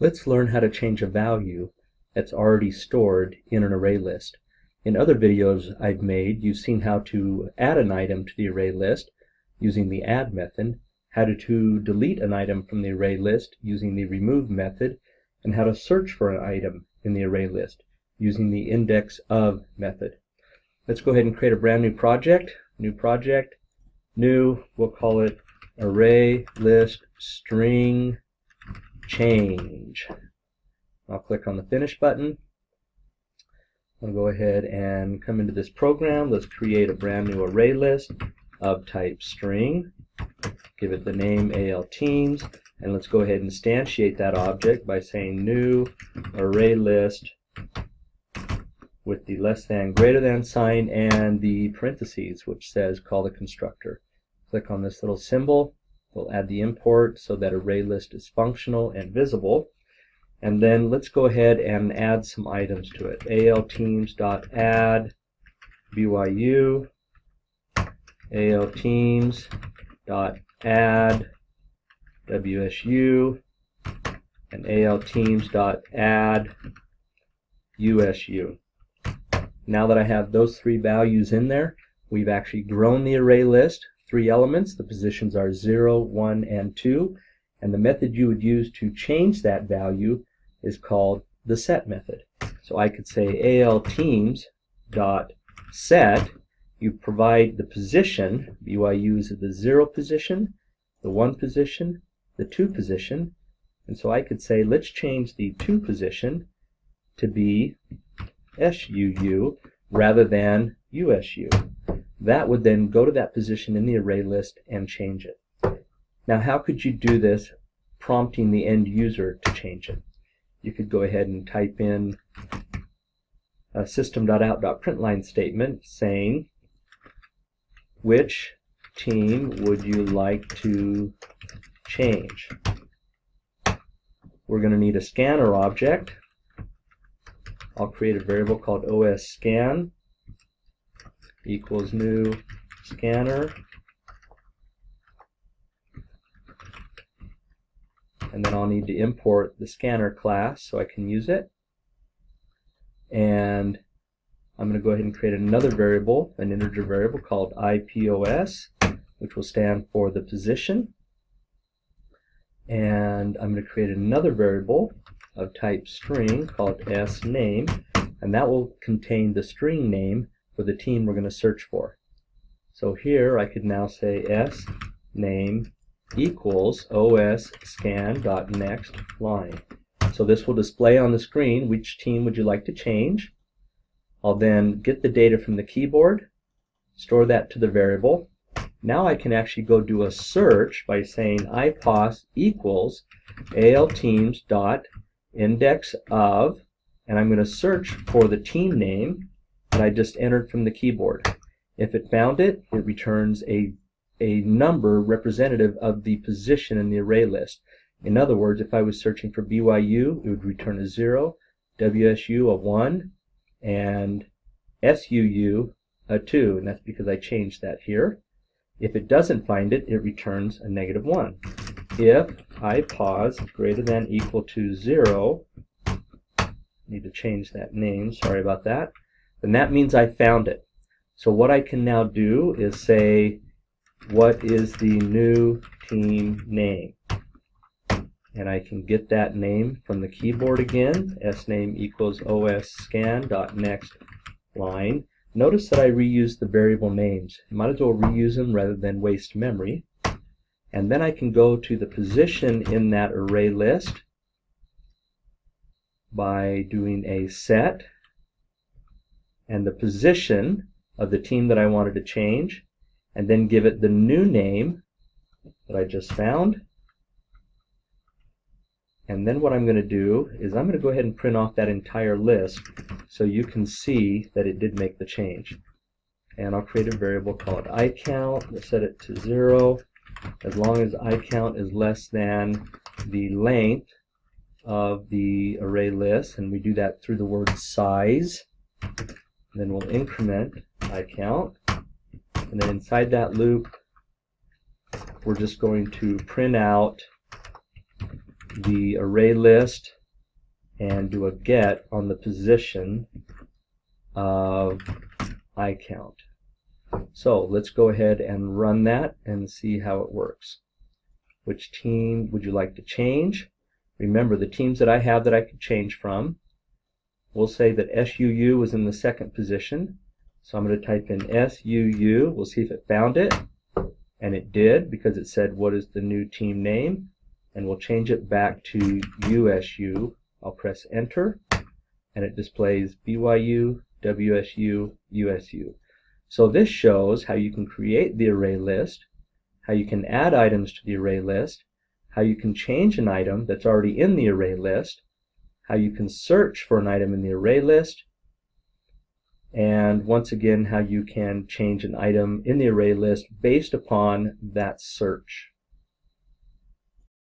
Let's learn how to change a value that's already stored in an array list. In other videos I've made, you've seen how to add an item to the array list using the add method, how to delete an item from the array list using the remove method, and how to search for an item in the array list using the index of method. Let's go ahead and create a brand new project. New, we'll call it ArrayListChangeItme. I'll click on the Finish button. I'll go ahead and come into this program. Let's create a brand new array list of type string. Give it the name ALTeams, and let's go ahead and instantiate that object by saying new array list with the less than greater than sign and the parentheses which says call the constructor. Click on this little symbol. We'll add the import so that array list is functional and visible. And then let's go ahead and add some items to it. ALTeams.add BYU, ALTeams.add WSU, and ALTeams.add USU. Now that I have those three values in there, we've actually grown the array list. 3 elements. The positions are 0, 1, and 2. And the method you would use to change that value is called the set method. So I could say ALTeams.set. You provide the position. BYU is the 0 position, the 1 position, the 2 position. And so I could say let's change the 2 position to be SUU rather than USU. That would then go to that position in the array list and change it. Now how could you do this prompting the end user to change it? You could go ahead and type in a system.out.println statement saying which team would you like to change? We're going to need a scanner object. I'll create a variable called OSScan equals new scanner, and then I'll need to import the scanner class so I can use it. And I'm going to go ahead and create another variable, an integer variable called IPOS, which will stand for the position. And I'm going to create another variable of type string called sname, and that will contain the string name for the team we're going to search for. So here I could now say sname equals OSScan.next line. So this will display on the screen which team would you like to change. I'll then get the data from the keyboard, store that to the variable. Now I can actually go do a search by saying IPOS equals ALTeams.index of, and I'm going to search for the team name that I just entered from the keyboard. If it found it, it returns a number representative of the position in the array list. In other words, if I was searching for BYU, it would return a 0, WSU a 1, and SUU a 2, and that's because I changed that here. If it doesn't find it, it returns a -1. If IPOS greater than equal to 0, need to change that name, sorry about that, then that means I found it. So what I can now do is say, what is the new team name? And I can get that name from the keyboard again, sname equals OSScan.next line. Notice that I reused the variable names. You might as well reuse them rather than waste memory. And then I can go to the position in that array list by doing a set and the position of the team that I wanted to change, and then give it the new name that I just found. And then what I'm going to do is I'm going to go ahead and print off that entire list so you can see that it did make the change. And I'll create a variable called iCount. We'll set it to 0 as long as iCount is less than the length of the array list, and we do that through the word size. Then we'll increment iCount, and then inside that loop we're just going to print out the array list and do a get on the position of iCount. So let's go ahead and run that and see how it works. Which team would you like to change? Remember, the teams that I have that I could change from, we'll say that SUU was in the second position. So I'm going to type in SUU. We'll see if it found it. And it did, because it said what is the new team name. And we'll change it back to USU. I'll press enter, and it displays BYU, WSU, USU. So this shows how you can create the array list, how you can add items to the array list, how you can change an item that's already in the array list, how you can search for an item in the array list, and once again how you can change an item in the array list based upon that search.